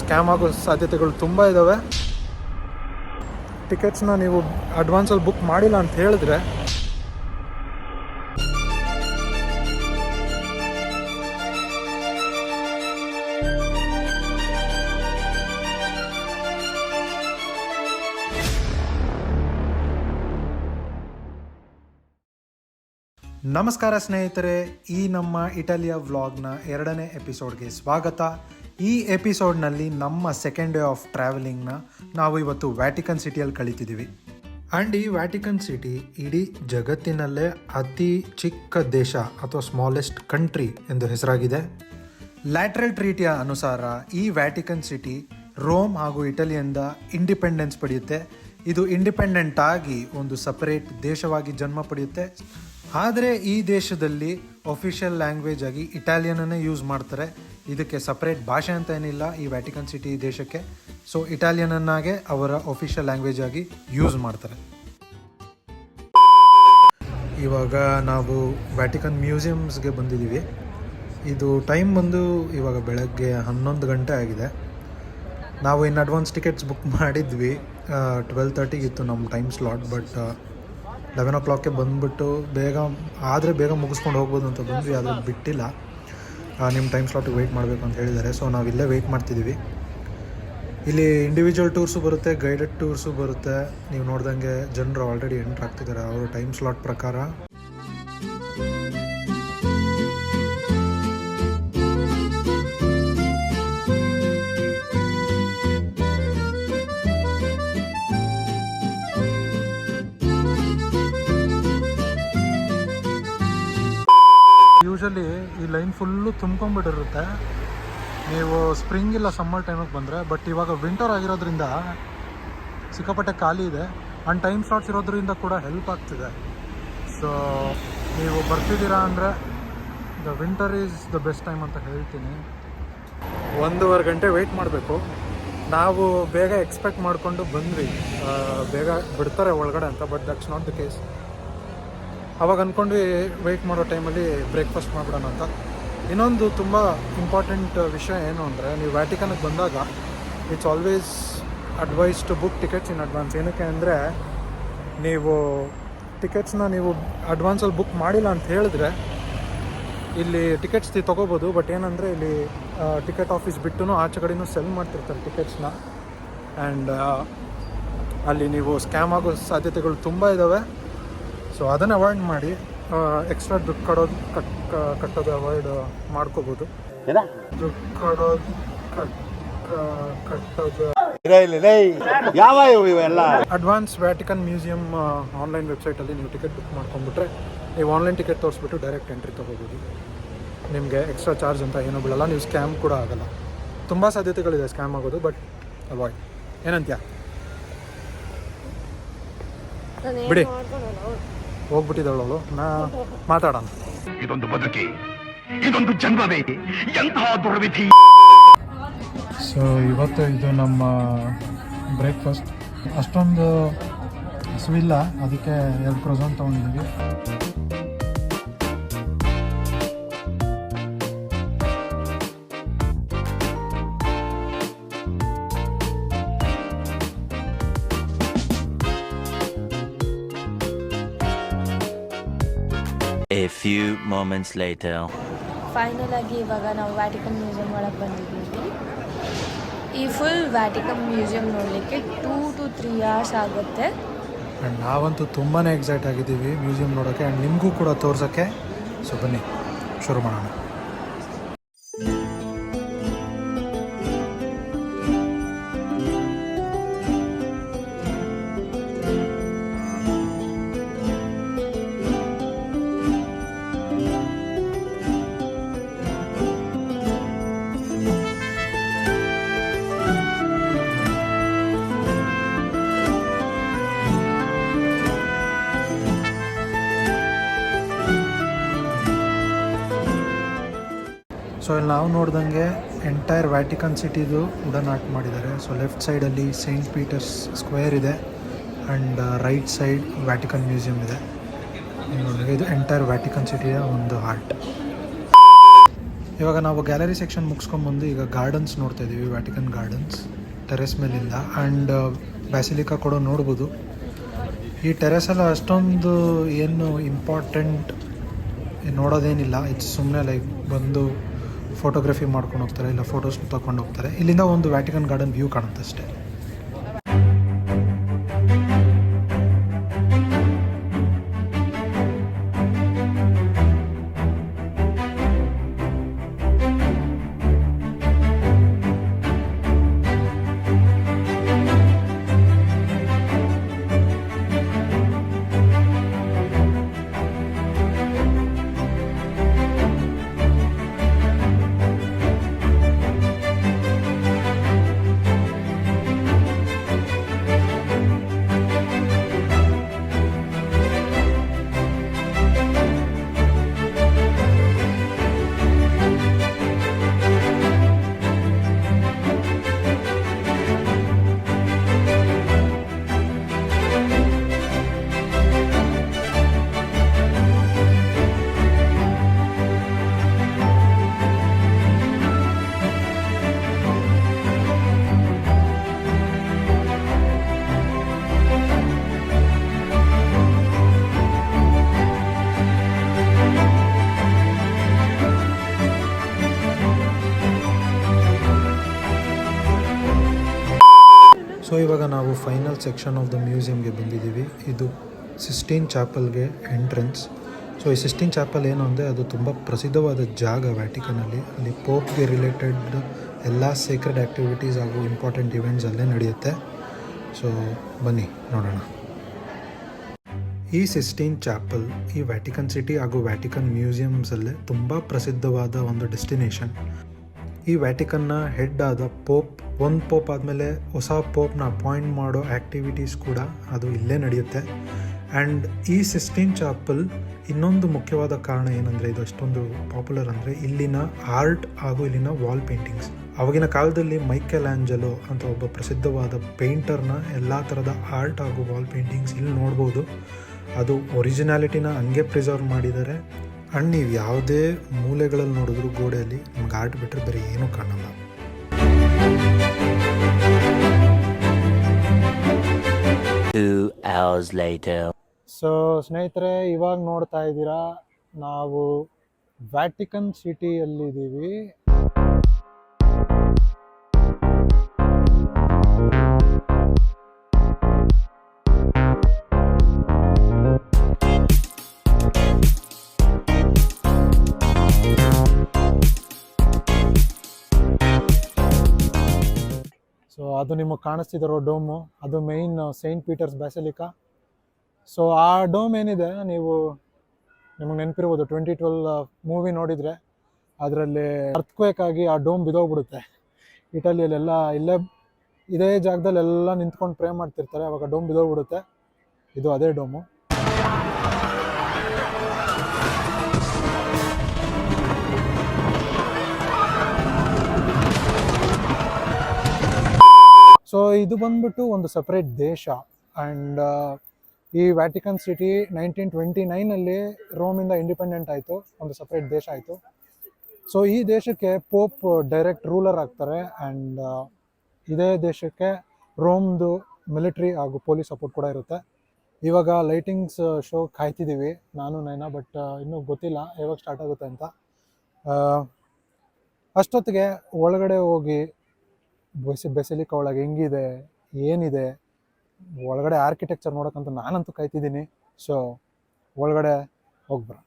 Scam ಆಗೋ ಸಾಧ್ಯತೆಗಳು ತುಂಬ ಇದ್ದಾವೆ. ಟಿಕೆಟ್ಸ್ನ ನೀವು ಅಡ್ವಾನ್ಸಲ್ಲಿ ಬುಕ್ ಮಾಡಿಲ್ಲ ಅಂತ ಹೇಳಿದ್ರೆ ನಮಸ್ಕಾರ ಸ್ನೇಹಿತರೆ, ಈ ನಮ್ಮ ಇಟಲಿಯ ವ್ಲಾಗ್ನ 2ನೇ ಎಪಿಸೋಡ್ಗೆ ಸ್ವಾಗತ. ಈ ಎಪಿಸೋಡ್ನಲ್ಲಿ ನಮ್ಮ ಸೆಕೆಂಡ್ ಡೇ ಆಫ್ ಟ್ರಾವೆಲಿಂಗ್ನ ನಾವು ಇವತ್ತು ವ್ಯಾಟಿಕನ್ ಸಿಟಿಯಲ್ಲಿ ಕಳೀತಿದ್ದೀವಿ. ಆ್ಯಂಡ್ ಈ ವ್ಯಾಟಿಕನ್ ಸಿಟಿ ಇಡೀ ಜಗತ್ತಿನಲ್ಲೇ ಅತಿ ಚಿಕ್ಕ ದೇಶ ಅಥವಾ ಸ್ಮಾಲೆಸ್ಟ್ ಕಂಟ್ರಿ ಎಂದು ಹೆಸರಾಗಿದೆ. ಲ್ಯಾಟ್ರಲ್ ಟ್ರೀಟಿಯ ಅನುಸಾರ ಈ ವ್ಯಾಟಿಕನ್ ಸಿಟಿ ರೋಮ್ ಹಾಗೂ ಇಟಲಿಯಿಂದ ಇಂಡಿಪೆಂಡೆನ್ಸ್ ಪಡೆಯುತ್ತೆ. ಇದು ಇಂಡಿಪೆಂಡೆಂಟ್ ಆಗಿ ಒಂದು ಸಪರೇಟ್ ದೇಶವಾಗಿ ಜನ್ಮ ಪಡೆಯುತ್ತೆ. ಆದರೆ ಈ ದೇಶದಲ್ಲಿ ಅಫಿಷಿಯಲ್ ಲ್ಯಾಂಗ್ವೇಜ್ ಆಗಿ ಇಟಾಲಿಯನನ್ನೇ ಯೂಸ್ ಮಾಡ್ತಾರೆ. ಇದಕ್ಕೆ ಸಪ್ರೇಟ್ ಭಾಷೆ ಅಂತ ಏನಿಲ್ಲ ಈ ವ್ಯಾಟಿಕನ್ ಸಿಟಿ ದೇಶಕ್ಕೆ. ಸೊ ಇಟಾಲಿಯನನ್ನಾಗೆ ಅವರ ಅಫಿಷಿಯಲ್ ಲ್ಯಾಂಗ್ವೇಜ್ ಆಗಿ ಯೂಸ್ ಮಾಡ್ತಾರೆ. ಇವಾಗ ನಾವು ವ್ಯಾಟಿಕನ್ ಮ್ಯೂಸಿಯಮ್ಸ್ಗೆ ಬಂದಿದ್ದೀವಿ. ಇದು ಟೈಮ್ ಬಂದು ಇವಾಗ ಬೆಳಗ್ಗೆ 11 ಗಂಟೆ ಆಗಿದೆ. ನಾವು ಇನ್ನು ಅಡ್ವಾನ್ಸ್ ಟಿಕೆಟ್ಸ್ ಬುಕ್ ಮಾಡಿದ್ವಿ. 12:30 ಇತ್ತು ನಮ್ಮ ಟೈಮ್ ಸ್ಲಾಟ್. ಬಟ್ 11 o'clockಗೆ ಬಂದುಬಿಟ್ಟು ಬೇಗ ಮುಗಿಸ್ಕೊಂಡು ಹೋಗ್ಬೋದು ಅಂತ ಬಂದ್ವಿ. ಆದರೆ ಬಿಟ್ಟಿಲ್ಲ, ನಿಮ್ಮ ಟೈಮ್ ಸ್ಲಾಟಿಗೆ ವೆಯ್ಟ್ ಮಾಡಬೇಕು ಅಂತ ಹೇಳಿದ್ದಾರೆ. ಸೊ ನಾವು ಇಲ್ಲೇ ವೆಯ್ಟ್ ಮಾಡ್ತಿದ್ದೀವಿ. ಇಲ್ಲಿ ಇಂಡಿವಿಜುವಲ್ ಟೂರ್ಸು ಬರುತ್ತೆ, ಗೈಡೆಡ್ ಟೂರ್ಸು ಬರುತ್ತೆ. ನೀವು ನೋಡ್ದಂಗೆ ಜನರು ಆಲ್ರೆಡಿ ಎಂಟ್ರ್ ಆಗ್ತಿದ್ದಾರೆ ಅವರು ಟೈಮ್ ಸ್ಲಾಟ್ ಪ್ರಕಾರ. ಯೂಶಲಿ ಈ ಲೈನ್ ಫುಲ್ಲು ತುಂಬ್ಕೊಂಡ್ಬಿಟ್ಟಿರುತ್ತೆ ನೀವು ಸ್ಪ್ರಿಂಗ್ ಇಲ್ಲ ಸಮ್ಮರ್ ಟೈಮಿಗೆ ಬಂದರೆ. ಬಟ್ ಇವಾಗ ವಿಂಟರ್ ಆಗಿರೋದ್ರಿಂದ ಸಿಕ್ಕಾಪಟ್ಟೆ ಖಾಲಿ ಇದೆ. ಆ್ಯಂಡ್ ಟೈಮ್ ಸ್ಲಾಟ್ಸ್ ಇರೋದ್ರಿಂದ ಕೂಡ ಹೆಲ್ಪ್ ಆಗ್ತಿದೆ. ಸೊ ನೀವು ಬರ್ತಿದ್ದೀರಾ ಅಂದರೆ the winter is the best time ಅಂತ ಹೇಳ್ತೀನಿ. 1.5 ಗಂಟೆ ವೆಯ್ಟ್ ಮಾಡಬೇಕು. ನಾವು ಬೇಗ ಎಕ್ಸ್ಪೆಕ್ಟ್ ಮಾಡಿಕೊಂಡು ಬಂದ್ವಿ ಬೇಗ ಬಿಡ್ತಾರೆ ಒಳಗಡೆ ಅಂತ. But that's not the case. ಅವಾಗ ಅಂದ್ಕೊಂಡ್ವಿ ವೆಯ್ಟ್ ಮಾಡೋ ಟೈಮಲ್ಲಿ ಬ್ರೇಕ್ಫಾಸ್ಟ್ ಮಾಡಿಬಿಡೋಣ ಅಂತ. ಇನ್ನೊಂದು ತುಂಬ ಇಂಪಾರ್ಟೆಂಟ್ ವಿಷಯ ಏನು ಅಂದರೆ, ನೀವು ವ್ಯಾಟಿಕನ್ಗೆ ಬಂದಾಗ it's always advice to book tickets in advance. ಏನಕ್ಕೆ ಅಂದರೆ ನೀವು ಟಿಕೆಟ್ಸ್ನ ನೀವು ಅಡ್ವಾನ್ಸಲ್ಲಿ ಬುಕ್ ಮಾಡಿಲ್ಲ ಅಂತ ಹೇಳಿದ್ರೆ ಇಲ್ಲಿ ಟಿಕೆಟ್ಸ್ ತೊಗೋಬೋದು. ಬಟ್ ಏನಂದರೆ ಇಲ್ಲಿ ಟಿಕೆಟ್ ಆಫೀಸ್ ಬಿಟ್ಟು ಆಚೆ ಕಡೆನೂ ಸೆಲ್ ಮಾಡ್ತಿರ್ತಾರೆ ಟಿಕೆಟ್ಸ್ನ. ಆ್ಯಂಡ್ ಅಲ್ಲಿ ನೀವು ಸ್ಕ್ಯಾಮ್ ಆಗೋ ಸಾಧ್ಯತೆಗಳು ತುಂಬ ಇದ್ದಾವೆ. ಸೊ ಅದನ್ನು ಅವಾಯ್ಡ್ ಮಾಡಿ ಎಕ್ಸ್ಟ್ರಾ ದುಡ್ಡು ಕಟ್ಟೋದು ಅವಾಯ್ಡ್ ಮಾಡ್ಕೋಬೋದು. ದುಡ್ಡು ಕಟ್ಟೋದು ಅಡ್ವಾನ್ಸ್ ವ್ಯಾಟಿಕನ್ ಮ್ಯೂಸಿಯಂ ಆನ್ಲೈನ್ ವೆಬ್ಸೈಟಲ್ಲಿ ನೀವು ಟಿಕೆಟ್ ಬುಕ್ ಮಾಡ್ಕೊಂಡ್ಬಿಟ್ರೆ ನೀವು ಆನ್ಲೈನ್ ಟಿಕೆಟ್ ತೋರಿಸ್ಬಿಟ್ಟು ಡೈರೆಕ್ಟ್ ಎಂಟ್ರಿ ತೊಗೋಬೋದು. ನಿಮಗೆ ಎಕ್ಸ್ಟ್ರಾ ಚಾರ್ಜ್ ಅಂತ ಏನೂ ಬೀಳಲ್ಲ. ನೀವು ಸ್ಕ್ಯಾಮ್ ಕೂಡ ಆಗೋಲ್ಲ. ತುಂಬ ಸಾಧ್ಯತೆಗಳಿದೆ ಸ್ಕ್ಯಾಮ್ ಆಗೋದು, ಬಟ್ ಅವಾಯ್ಡ್. ಏನಂತ್ಯಾ ಬಿಡಿ, ಹೋಗ್ಬಿಟ್ಟಿದ್ದವಳು. ಮಾತಾಡೋಣ. ಇದೊಂದು ಬದುಕಿ, ಇದೊಂದು ಜನ್ಮವೇ, ಎಂತಹ ದುರ್ವಿಧಿ. ಸೊ ಇವತ್ತು ಇದು ನಮ್ಮ ಬ್ರೇಕ್ಫಾಸ್ಟ್. ಅಷ್ಟೊಂದು ಹಸುವಿಲ್ಲ, ಅದಕ್ಕೆ 2 ಕ್ರೋಸಾನ್ ತೊಗೊಂಡಿದ್ದೀವಿ. A few moments later. Final ಆಗಿ ಇವಾಗ ನಾವು ವ್ಯಾಟಿಕನ್ ಮ್ಯೂಸಿಯಂ ಒಳಗೆ ಬಂದಿದ್ದೀವಿ. ಈ ಫುಲ್ ವ್ಯಾಟಿಕನ್ ಮ್ಯೂಸಿಯಂ ನೋಡಲಿಕ್ಕೆ 2 to 3 hours ಆಗುತ್ತೆ. ಆ್ಯಂಡ್ ನಾವಂತೂ ತುಂಬಾ ಎಕ್ಸೈಟ್ ಆಗಿದ್ದೀವಿ ಮ್ಯೂಸಿಯಂ ನೋಡೋಕ್ಕೆ ಆ್ಯಂಡ್ ನಿಮಗೂ ಕೂಡ ತೋರ್ಸೋಕ್ಕೆ. ಸೊ ಬನ್ನಿ ಶುರು ಮಾಡೋಣ. ಸೊ ಇಲ್ಲಿ ನಾವು ನೋಡ್ದಂಗೆ ಎಂಟೈರ್ ವ್ಯಾಟಿಕನ್ ಸಿಟಿದು ವುಡನ್ ಆರ್ಟ್ ಮಾಡಿದ್ದಾರೆ. ಸೊ ಲೆಫ್ಟ್ ಸೈಡಲ್ಲಿ ಸೇಂಟ್ ಪೀಟರ್ಸ್ ಸ್ಕ್ವೇರ್ ಇದೆ and right side Vatican museum ಇದೆ. ಇದು ಎಂಟೈರ್ ವ್ಯಾಟಿಕನ್ ಸಿಟಿಯ ಒಂದು ಆರ್ಟ್. ಇವಾಗ ನಾವು ಗ್ಯಾಲರಿ ಸೆಕ್ಷನ್ ಮುಗಿಸ್ಕೊಂಬಂದು ಈಗ ಗಾರ್ಡನ್ಸ್ ನೋಡ್ತಾ ಇದ್ದೀವಿ, ವ್ಯಾಟಿಕನ್ ಗಾರ್ಡನ್ಸ್ ಟೆರೆಸ್ ಮೇಲಿಂದ. ಆ್ಯಂಡ್ ಬ್ಯಾಸಿಲಿಕಾ ಕೂಡ ನೋಡ್ಬೋದು. ಈ ಟೆರೆಸೆಲ್ಲ ಅಷ್ಟೊಂದು ಏನು ಇಂಪಾರ್ಟೆಂಟ್ ನೋಡೋದೇನಿಲ್ಲ. ಇಟ್ಸ್ ಸುಮ್ಮನೆ ಲೈಕ್ ಬಂದು ಫೋಟೋಗ್ರಫಿ ಮಾಡ್ಕೊಂಡು ಹೋಗ್ತಾರೆ, ಇಲ್ಲ ಫೋಟೋಸ್ ತಗೊಂಡು ಹೋಗ್ತಾರೆ. ಇಲ್ಲಿಂದ ಒಂದು ವ್ಯಾಟಿಕನ್ ಗಾರ್ಡನ್ ವ್ಯೂ ಕಾಣುತ್ತೆ ಅಷ್ಟೇ. ಸೊ ಇವಾಗ ನಾವು ಫೈನಲ್ ಸೆಕ್ಷನ್ ಆಫ್ ದ ಮ್ಯೂಸಿಯಮ್ಗೆ ಬಂದಿದ್ದೀವಿ. ಇದು ಸಿಸ್ಟೀನ್ ಚಾಪಲ್ಗೆ ಎಂಟ್ರೆನ್ಸ್. ಸೊ ಈ ಸಿಸ್ಟೀನ್ ಚಾಪಲ್ ಏನು ಅಂದರೆ ಅದು ತುಂಬ ಪ್ರಸಿದ್ಧವಾದ ಜಾಗ ವ್ಯಾಟಿಕನಲ್ಲಿ. ಅಲ್ಲಿ ಪೋಪ್ಗೆ ರಿಲೇಟೆಡ್ ಎಲ್ಲ ಸೀಕ್ರೆಟ್ ಆ್ಯಕ್ಟಿವಿಟೀಸ್ ಹಾಗೂ ಇಂಪಾರ್ಟೆಂಟ್ ಇವೆಂಟ್ಸ್ ಅಲ್ಲೇ ನಡೆಯುತ್ತೆ. ಸೊ ಬನ್ನಿ ನೋಡೋಣ. ಈ ಸಿಸ್ಟೀನ್ ಚಾಪಲ್ ಈ ವ್ಯಾಟಿಕನ್ ಸಿಟಿ ಹಾಗೂ ವ್ಯಾಟಿಕನ್ ಮ್ಯೂಸಿಯಮ್ಸಲ್ಲೇ ತುಂಬ ಪ್ರಸಿದ್ಧವಾದ ಒಂದು ಡೆಸ್ಟಿನೇಷನ್. ಈ ವ್ಯಾಟಿಕನ್ನ ಹೆಡ್ ಆದ ಒಂದು ಪೋಪ್ ಆದಮೇಲೆ ಹೊಸ ಪೋಪ್ನ ಅಪಾಯಿಂಟ್ ಮಾಡೋ ಆ್ಯಕ್ಟಿವಿಟೀಸ್ ಕೂಡ ಅದು ಇಲ್ಲೇ ನಡೆಯುತ್ತೆ. ಆ್ಯಂಡ್ ಈ ಸಿಸ್ಟೀನ್ ಚಾಪಲ್ ಇನ್ನೊಂದು ಮುಖ್ಯವಾದ ಕಾರಣ ಏನಂದರೆ ಇದು ಅಷ್ಟೊಂದು ಪಾಪ್ಯುಲರ್ ಅಂದರೆ ಇಲ್ಲಿನ ಆರ್ಟ್ ಹಾಗೂ ಇಲ್ಲಿನ ವಾಲ್ ಪೇಂಟಿಂಗ್ಸ್. ಆವಾಗಿನ ಕಾಲದಲ್ಲಿ ಮೈಕೆಲ್ ಆಂಜಲೋ ಅಂತ ಒಬ್ಬ ಪ್ರಸಿದ್ಧವಾದ ಪೇಂಟರ್ನ ಎಲ್ಲ ಥರದ ಆರ್ಟ್ ಹಾಗೂ ವಾಲ್ ಪೇಂಟಿಂಗ್ಸ್ ಇಲ್ಲಿ ನೋಡ್ಬೋದು. ಅದು ಒರಿಜಿನಾಲಿಟಿನ ಹಂಗೆ ಪ್ರಿಸರ್ವ್ ಮಾಡಿದ್ದಾರೆ. ಆ್ಯಂಡ್ ನೀವು ಯಾವುದೇ ಮೂಲೆಗಳಲ್ಲಿ ನೋಡಿದ್ರು ಗೋಡೆಯಲ್ಲಿ ನಮ್ಗೆ ಆರ್ಟ್ ಬಿಟ್ಟರೆ ಬೇರೆ ಏನೂ ಕಾಣಲ್ಲ. ಸೊ ಸ್ನೇಹಿತರೆ, ಇವಾಗ ನೋಡ್ತಾ ಇದ್ದೀರಾ ನಾವು ವ್ಯಾಟಿಕನ್ ಸಿಟಿಯಲ್ಲಿದ್ದೀವಿ. ಸೊ ಅದು ನಿಮಗೆ ಕಾಣಿಸ್ತಿದ್ದಾರೋ ಡೋಮು, ಅದು ಮೇಯ್ನ್ ಸೈಂಟ್ ಪೀಟರ್ಸ್ ಬ್ಯಾಸಿಲಿಕಾ. ಸೊ ಆ ಡೋಮ್ ಏನಿದೆ, ನಿಮಗೆ ನೆನಪಿರ್ಬೋದು 2012 ಮೂವಿ ನೋಡಿದರೆ ಅದರಲ್ಲಿ ಅರ್ಥಕ್ವೇಕ್ ಆಗಿ ಆ ಡೋಮ್ ಬಿದ್ದೋಗ್ಬಿಡುತ್ತೆ. ಇಟಲಿಯಲ್ಲೆಲ್ಲ ಇದೇ ಜಾಗದಲ್ಲಿ ಎಲ್ಲ ನಿಂತ್ಕೊಂಡು ಪ್ರೇ ಮಾಡ್ತಿರ್ತಾರೆ, ಅವಾಗ ಡೋಮ್ ಬಿದ್ದೋಗ್ಬಿಡುತ್ತೆ. ಇದು ಅದೇ ಡೋಮು. ಸೊ ಇದು ಬಂದ್ಬಿಟ್ಟು ಒಂದು ಸಪ್ರೇಟ್ ದೇಶ. ಆ್ಯಂಡ್ ಈ ವ್ಯಾಟಿಕನ್ ಸಿಟಿ 1929 ರೋಮಿಂದ ಇಂಡಿಪೆಂಡೆಂಟ್ ಆಯಿತು, ಒಂದು ಸಪ್ರೇಟ್ ದೇಶ ಆಯಿತು. ಸೊ ಈ ದೇಶಕ್ಕೆ ಪೋಪ್ ಡೈರೆಕ್ಟ್ ರೂಲರ್ ಆಗ್ತಾರೆ. ಆ್ಯಂಡ್ ಇದೇ ದೇಶಕ್ಕೆ ರೋಮ್ದು ಮಿಲಿಟ್ರಿ ಹಾಗೂ ಪೊಲೀಸ್ ಸಪೋರ್ಟ್ ಕೂಡ ಇರುತ್ತೆ. ಇವಾಗ ಲೈಟಿಂಗ್ಸ್ ಶೋ ಕಾಯ್ತಿದ್ದೀವಿ ನಾನು ನೈನಾ, ಬಟ್ ಇನ್ನೂ ಗೊತ್ತಿಲ್ಲ ಯಾವಾಗ ಸ್ಟಾರ್ಟ್ ಆಗುತ್ತೆ ಅಂತ. ಅಷ್ಟೊತ್ತಿಗೆ ಒಳಗಡೆ ಹೋಗಿ ಬೆಸಿಲಿಕಾ ಒಳಗೆ ಹೆಂಗಿದೆ, ಏನಿದೆ, ಒಳಗಡೆ ಆರ್ಕಿಟೆಕ್ಚರ್ ನೋಡೋಕ್ಕಂತ ನಾನಂತೂ ಕಾಯ್ತಿದ್ದೀನಿ. ಸೊ ಒಳಗಡೆ ಹೋಗ್ಬರೋಣ.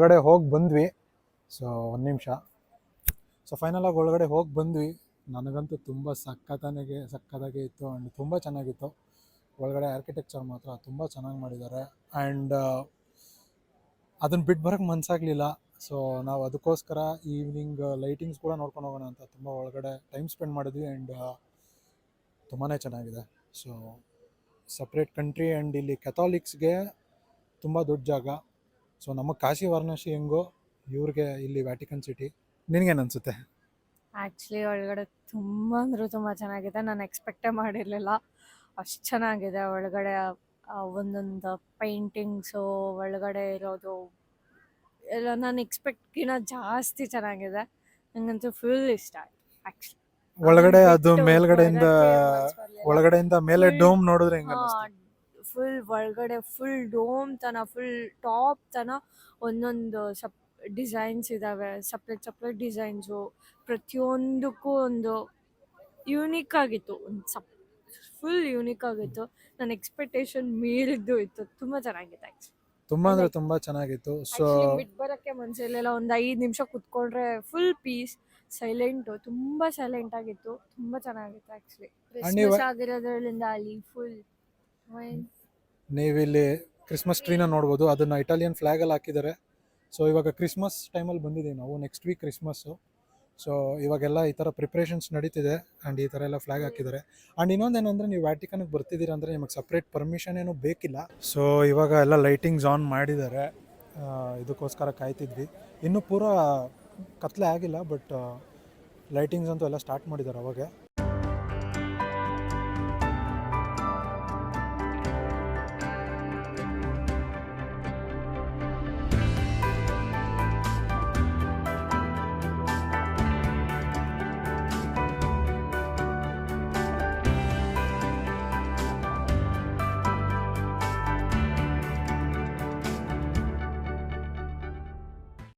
ಒಳಗಡೆ ಹೋಗಿ ಬಂದ್ವಿ. ಸೊ ಒಂದು ನಿಮಿಷ. ಸೊ ಫೈನಲಾಗಿ ಒಳಗಡೆ ಹೋಗಿ ಬಂದ್ವಿ. ನನಗಂತೂ ತುಂಬ ಸಕ್ಕತ್ತಾಗೆ ಇತ್ತು ಆ್ಯಂಡ್ ತುಂಬ ಚೆನ್ನಾಗಿತ್ತು. ಒಳಗಡೆ ಆರ್ಕಿಟೆಕ್ಚರ್ ಮಾತ್ರ ತುಂಬ ಚೆನ್ನಾಗಿ ಮಾಡಿದ್ದಾರೆ. ಆ್ಯಂಡ್ ಅದನ್ನು ಬಿಟ್ಟು ಬರೋಕ್ಕೆ ಮನಸ್ಸಾಗಲಿಲ್ಲ. ಸೊ ನಾವು ಅದಕ್ಕೋಸ್ಕರ ಈವ್ನಿಂಗ್ ಲೈಟಿಂಗ್ಸ್ ಕೂಡ ನೋಡ್ಕೊಂಡು ಹೋಗೋಣ ಅಂತ ತುಂಬ ಒಳಗಡೆ ಟೈಮ್ ಸ್ಪೆಂಡ್ ಮಾಡಿದ್ವಿ. ಆ್ಯಂಡ್ ತುಂಬಾ ಚೆನ್ನಾಗಿದೆ. ಸೊ ಸಪ್ರೇಟ್ ಕಂಟ್ರಿ ಆ್ಯಂಡ್ ಇಲ್ಲಿ ಕೆಥಾಲಿಕ್ಸ್ಗೆ ತುಂಬ ದೊಡ್ಡ ಜಾಗ. ಸೊ ನಮಗೆ ಕಾಶಿ ವಾರಣಾಸಿ ಹೆಂಗೋ ಇವ್ರಿಗೆ ಇಲ್ಲಿ ವ್ಯಾಟಿಕನ್ ಸಿಟಿ. ನಿನಗೇನು ಅನಿಸುತ್ತೆ? ಆ್ಯಕ್ಚುಲಿ ಒಳಗಡೆ ತುಂಬ ಅಂದರೆ ತುಂಬ ಚೆನ್ನಾಗಿದೆ. ನಾನು ಎಕ್ಸ್ಪೆಕ್ಟೇ ಮಾಡಿರಲಿಲ್ಲ ಅಷ್ಟು ಚೆನ್ನಾಗಿದೆ. ಒಳಗಡೆ ಒಂದೊಂದು ಪೇಂಟಿಂಗ್ಸು ಒಳಗಡೆ ಇರೋದು ಎಲ್ಲ ನಾನು ಎಕ್ಸ್ಪೆಕ್ಟ್ಗಿಂತ ಜಾಸ್ತಿ ಚೆನ್ನಾಗಿದೆ. ನನಗಂತೂ ಫುಲ್ ಇಷ್ಟ ಆಯ್ತು ಆ್ಯಕ್ಚುಲಿ. ಒಳಗಡೆ ಅದು ಒಳಗಡೆಯಿಂದ ಮೇಲೆ ಡೋಮ್ ನೋಡಿದ್ರೆ ಹೆಂಗೆ ಅನ್ನಿಸ್ತು? ಫುಲ್ ಒಳಗಡೆ ಫುಲ್ ಡೋಮ್ ತನ ಫುಲ್ ಟಾಪ್ ತನ ಒಂದೊಂದು ಡಿಸೈನ್ಸ್ ಇದ್ದಾವೆ. ಸಪ್ರೇಟ್ ಡಿಸೈನ್ಸು ಪ್ರತಿಯೊಂದಕ್ಕೂ ಒಂದು ಯೂನಿಕ್ ಆಗಿತ್ತು. ಫುಲ್ ಯೂನಿಕ್ ಆಗಿತ್ತು. ನನ್ನ ಎಕ್ಸ್ಪೆಕ್ಟೇಷನ್ ಮೀರಿದ್ದು ಇತ್ತು. ತುಂಬ ಚೆನ್ನಾಗಿತ್ತು ಆ್ಯಕ್ಚುಲಿ. ತುಂಬ ಅಂದರೆ ತುಂಬ ಚೆನ್ನಾಗಿತ್ತು. ಸೊ ಬಿಟ್ಟು ಬರೋಕ್ಕೆ ಮನಸ್ಸಿರಲಿಲ್ಲ. ಒಂದು 5 ನಿಮಿಷ ಕುತ್ಕೊಂಡ್ರೆ ಫುಲ್ ಪೀಸ್, ಸೈಲೆಂಟು, ತುಂಬ ಸೈಲೆಂಟ್ ಆಗಿತ್ತು. ತುಂಬ ಚೆನ್ನಾಗಿತ್ತು ಆ್ಯಕ್ಚುಲಿ. ಕ್ರಿಸ್ಮಸ್ ಆಗಿರೋದ್ರಿಂದ ಅಲ್ಲಿ ಫುಲ್ ನೀವಿಲ್ಲಿ ಕ್ರಿಸ್ಮಸ್ ಟ್ರೀನ ನೋಡ್ಬೋದು. ಅದನ್ನು ಇಟಾಲಿಯನ್ ಫ್ಲ್ಯಾಗಲ್ಲಿ ಹಾಕಿದ್ದಾರೆ. ಸೊ ಇವಾಗ ಕ್ರಿಸ್ಮಸ್ ಟೈಮಲ್ಲಿ ಬಂದಿದ್ದೀವಿ ನಾವು. Next week Christmas. ಸೊ ಇವಾಗೆಲ್ಲ ಈ ಥರ ಪ್ರಿಪ್ರೇಷನ್ಸ್ ನಡೀತಿದೆ ಆ್ಯಂಡ್ ಈ ಥರ ಎಲ್ಲ ಫ್ಲ್ಯಾಗ್ ಹಾಕಿದ್ದಾರೆ. ಆ್ಯಂಡ್ ಇನ್ನೊಂದೇನೆಂದರೆ ನೀವು ವ್ಯಾಟಿಕನ್ಗೆ ಬರ್ತಿದ್ದೀರಾ ಅಂದರೆ ನಿಮಗೆ ಸಪ್ರೇಟ್ ಪರ್ಮಿಷನ್ ಏನೂ ಬೇಕಿಲ್ಲ. ಸೊ ಇವಾಗ ಎಲ್ಲ ಲೈಟಿಂಗ್ಸ್ ಆನ್ ಮಾಡಿದ್ದಾರೆ. ಇದಕ್ಕೋಸ್ಕರ ಕಾಯ್ತಿದ್ವಿ. ಇನ್ನೂ ಪೂರಾ ಕತ್ಲೆ ಆಗಿಲ್ಲ, ಬಟ್ ಲೈಟಿಂಗ್ಸ್ ಅಂತೂ ಎಲ್ಲ ಸ್ಟಾರ್ಟ್ ಮಾಡಿದ್ದಾರೆ ಅವಾಗ.